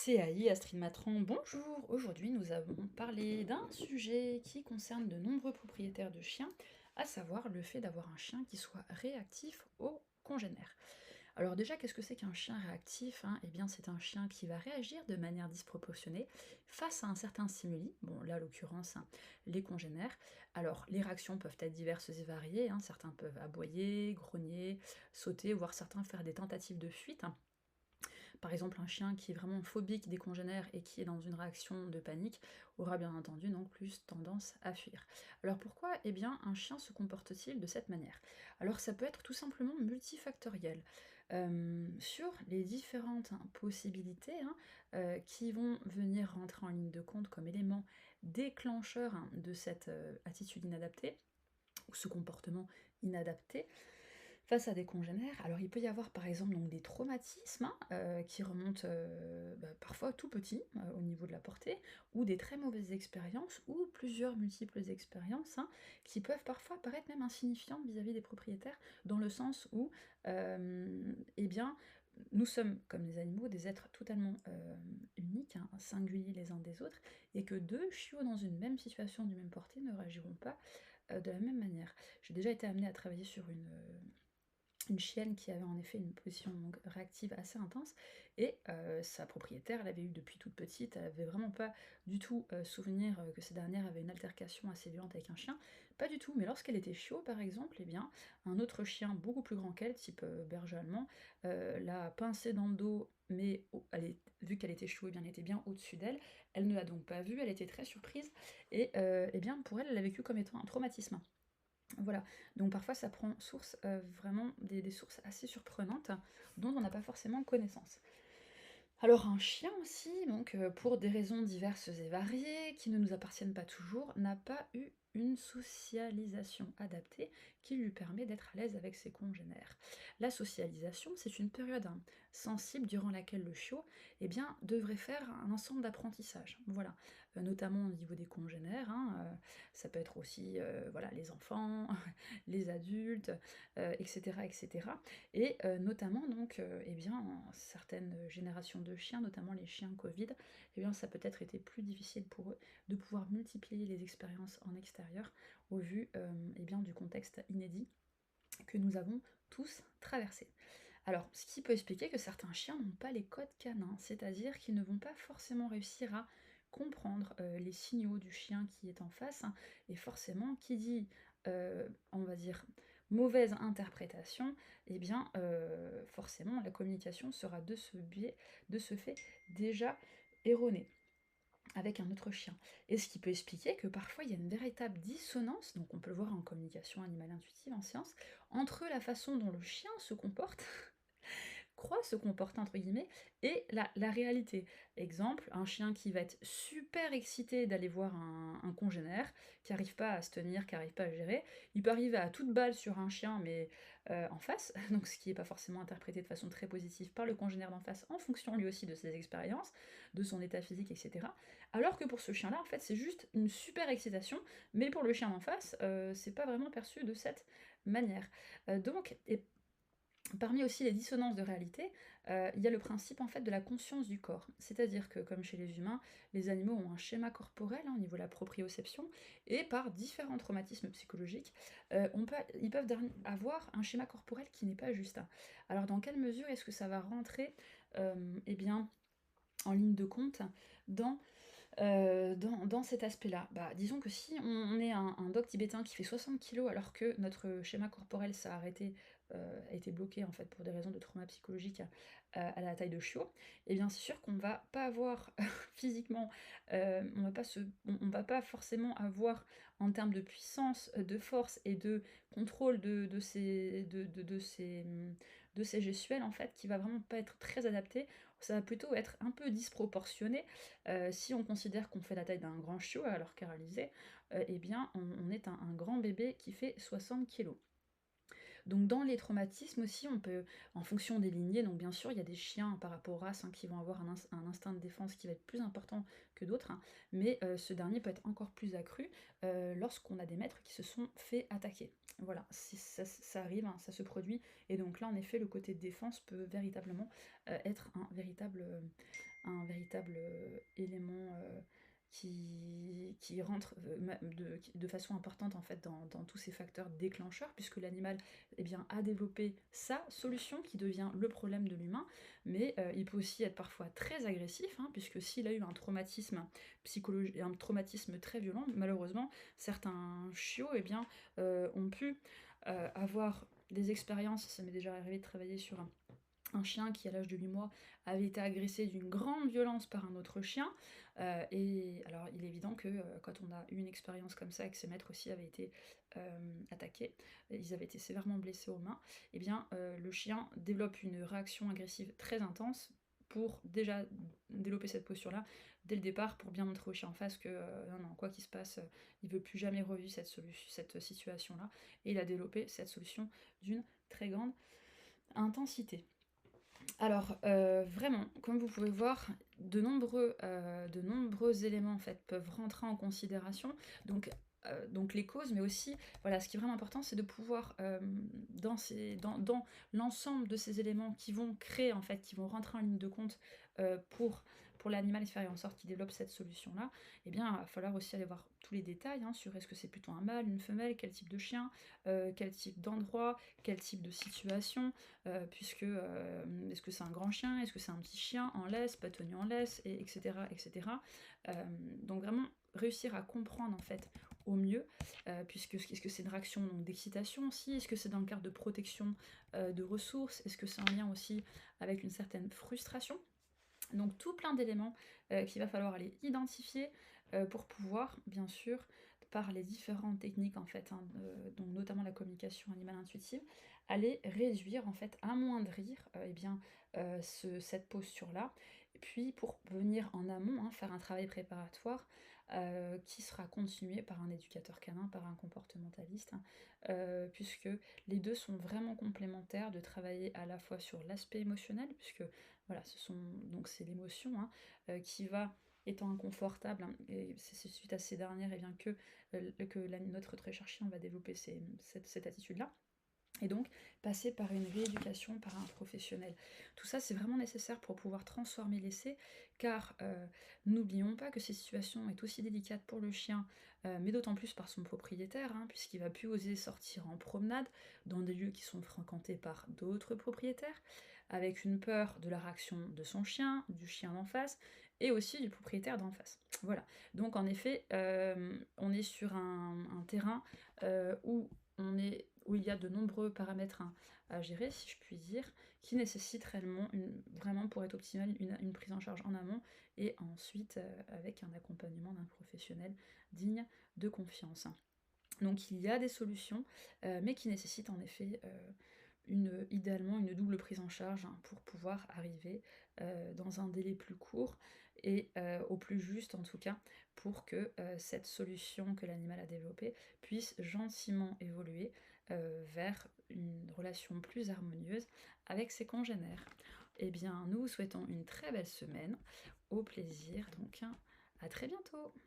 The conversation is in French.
C'est AI, Astrid Matran, bonjour! Aujourd'hui, nous avons parlé d'un sujet qui concerne de nombreux propriétaires de chiens, à savoir le fait d'avoir un chien qui soit réactif aux congénères. Alors déjà, qu'est-ce que c'est qu'un chien réactif, hein? Eh bien, c'est un chien qui va réagir de manière disproportionnée face à un certain stimuli, bon là, en l'occurrence, hein, les congénères. Alors, les réactions peuvent être diverses et variées, hein, certains peuvent aboyer, grogner, sauter, voire certains faire des tentatives de fuite, hein. Par exemple, un chien qui est vraiment phobique des congénères et qui est dans une réaction de panique aura bien entendu donc plus tendance à fuir. Alors pourquoi eh bien, un chien se comporte-t-il de cette manière? Alors ça peut être tout simplement multifactoriel. Sur les différentes possibilités hein, qui vont venir rentrer en ligne de compte comme élément déclencheur hein, de cette attitude inadaptée, ou ce comportement inadapté, face à des congénères, alors il peut y avoir par exemple donc des traumatismes, hein, qui remontent, parfois tout petits, au niveau de la portée, ou des très mauvaises expériences, ou plusieurs multiples expériences, hein, qui peuvent parfois paraître même insignifiantes vis-à-vis des propriétaires, dans le sens où, eh bien, nous sommes, comme les animaux, des êtres totalement, uniques, hein, singuliers les uns des autres, et que 2 chiots dans une même situation du même portée ne réagiront pas, de la même manière. J'ai déjà été amenée à travailler sur une chienne qui avait en effet une position donc réactive assez intense et sa propriétaire l'avait eue depuis toute petite. Elle avait vraiment pas du tout, souvenir, que cette dernière avait une altercation assez violente avec un chien, pas du tout. Mais lorsqu'elle était chiot par exemple, eh bien, un autre chien beaucoup plus grand qu'elle, type, berger allemand, l'a pincée dans le dos, mais au elle est vu qu'elle était chiot, eh bien, elle était bien au-dessus d'elle. Elle ne l'a donc pas vue, elle était très surprise et eh bien, pour elle, elle l'a vécu comme étant un traumatisme. Voilà, donc parfois ça prend source, vraiment des sources assez surprenantes, dont on n'a pas forcément connaissance. Alors un chien aussi, donc pour des raisons diverses et variées, qui ne nous appartiennent pas toujours, n'a pas eu une socialisation adaptée qui lui permet d'être à l'aise avec ses congénères. La socialisation, c'est une période hein, sensible durant laquelle le chiot eh bien, devrait faire un ensemble d'apprentissages. Voilà, notamment au niveau des congénères, hein, ça peut être aussi voilà, les enfants, les adultes, etc., etc. Et notamment donc, eh bien, en certaines générations de chiens, notamment les chiens Covid, eh bien, ça a peut-être été plus difficile pour eux de pouvoir multiplier les expériences en extérieur au vu, eh bien, du contexte inédit que nous avons tous traversé. Alors, ce qui peut expliquer que certains chiens n'ont pas les codes canins, c'est-à-dire qu'ils ne vont pas forcément réussir à comprendre, les signaux du chien qui est en face, hein, et forcément qui dit, on va dire, mauvaise interprétation, eh bien, forcément la communication sera de ce fait, déjà erronée avec un autre chien. Et ce qui peut expliquer que parfois il y a une véritable dissonance, donc on peut le voir en communication animale intuitive en science, entre la façon dont le chien se comporte croit se comporter entre guillemets et la réalité. Exemple, un chien qui va être super excité d'aller voir un congénère, qui arrive pas à se tenir, qui arrive pas à gérer. Il peut arriver à toute balle sur un chien, mais en face, donc ce qui est pas forcément interprété de façon très positive par le congénère d'en face, en fonction lui aussi de ses expériences, de son état physique, etc. Alors que pour ce chien-là, en fait, c'est juste une super excitation, mais pour le chien d'en face, c'est pas vraiment perçu de cette manière. Donc et parmi aussi les dissonances de réalité, il y a le principe en fait de la conscience du corps. C'est-à-dire que comme chez les humains, les animaux ont un schéma corporel, hein, au niveau de la proprioception et par différents traumatismes psychologiques, ils peuvent avoir un schéma corporel qui n'est pas juste. Alors dans quelle mesure est-ce que ça va rentrer, eh bien, en ligne de compte dans dans cet aspect-là? Bah, disons que si on est un dog tibétain qui fait 60 kilos alors que notre schéma corporel s'est arrêté, a été bloqué en fait pour des raisons de trauma psychologique, à la taille de chiot, et bien c'est sûr qu'on va pas avoir physiquement, on va pas forcément avoir en termes de puissance, de force et de contrôle de ces gestuels en fait, qui va vraiment pas être très adapté. Ça va plutôt être un peu disproportionné, si on considère qu'on fait la taille d'un grand chiot, alors qu'à réaliser, eh bien, on est un grand bébé qui fait 60 kilos. Donc dans les traumatismes aussi, on peut, en fonction des lignées, donc bien sûr, il y a des chiens par rapport aux races, hein, qui vont avoir un instinct de défense qui va être plus important que d'autres, hein, mais ce dernier peut être encore plus accru lorsqu'on a des maîtres qui se sont fait attaquer. Voilà, ça arrive, hein, ça se produit, et donc là, en effet, le côté défense peut véritablement être un véritable élément qui rentre de façon importante en fait dans tous ces facteurs déclencheurs, puisque l'animal eh bien, a développé sa solution qui devient le problème de l'humain, mais il peut aussi être parfois très agressif, hein, puisque s'il a eu un traumatisme psychologique, un traumatisme très violent, malheureusement, certains chiots eh bien, ont pu avoir des expériences, ça m'est déjà arrivé de travailler sur un chien qui, à l'âge de 8 mois, avait été agressé d'une grande violence par un autre chien. Et alors, il est évident que quand on a eu une expérience comme ça et que ses maîtres aussi avaient été attaqués, ils avaient été sévèrement blessés aux mains, eh bien, le chien développe une réaction agressive très intense pour déjà développer cette posture-là dès le départ, pour bien montrer au chien en face que non, non, quoi qu'il se passe, il veut plus jamais revivre cette situation-là. Et il a développé cette solution d'une très grande intensité. Alors, vraiment, comme vous pouvez voir, de nombreux éléments, en fait, peuvent rentrer en considération. Donc les causes, mais aussi, voilà, ce qui est vraiment important, c'est de pouvoir, dans l'ensemble de ces éléments qui vont créer, en fait, qui vont rentrer en ligne de compte, pour l'animal et faire en sorte qu'il développe cette solution-là, eh bien, il va falloir aussi aller voir tous les détails, hein, sur est-ce que c'est plutôt un mâle, une femelle, quel type de chien, quel type d'endroit, quel type de situation, puisque est-ce que c'est un grand chien, est-ce que c'est un petit chien en laisse, pas tenu en laisse, et etc. etc. Donc vraiment réussir à comprendre en fait au mieux, puisque est-ce que c'est une réaction donc d'excitation aussi, est-ce que c'est dans le cadre de protection de ressources, est-ce que c'est un lien aussi avec une certaine frustration. Donc tout plein d'éléments qu'il va falloir aller identifier pour pouvoir, bien sûr, par les différentes techniques en fait, hein, donc notamment la communication animale intuitive, aller réduire en fait, amoindrir eh bien, cette posture-là, et puis pour venir en amont, hein, faire un travail préparatoire qui sera continué par un éducateur canin, par un comportementaliste, hein, puisque les deux sont vraiment complémentaires, de travailler à la fois sur l'aspect émotionnel, puisque voilà, donc c'est l'émotion, hein, qui va, étant inconfortable, hein, et c'est suite à ces dernières, et bien notre très cher chien va développer cette attitude-là. Et donc, passer par une rééducation, par un professionnel. Tout ça, c'est vraiment nécessaire pour pouvoir transformer l'essai, car n'oublions pas que cette situation est aussi délicate pour le chien, mais d'autant plus par son propriétaire, hein, puisqu'il va plus oser sortir en promenade dans des lieux qui sont fréquentés par d'autres propriétaires, avec une peur de la réaction de son chien, du chien d'en face, et aussi du propriétaire d'en face. Voilà. Donc en effet, on est sur un terrain où il y a de nombreux paramètres à gérer, si je puis dire, qui nécessitent réellement, vraiment pour être optimal, une prise en charge en amont, et ensuite avec un accompagnement d'un professionnel digne de confiance. Donc il y a des solutions, mais qui nécessitent en effet idéalement une double prise en charge, hein, pour pouvoir arriver dans un délai plus court et au plus juste en tout cas, pour que cette solution que l'animal a développée puisse gentiment évoluer vers une relation plus harmonieuse avec ses congénères. Eh bien, nous vous souhaitons une très belle semaine, au plaisir donc, hein, à très bientôt.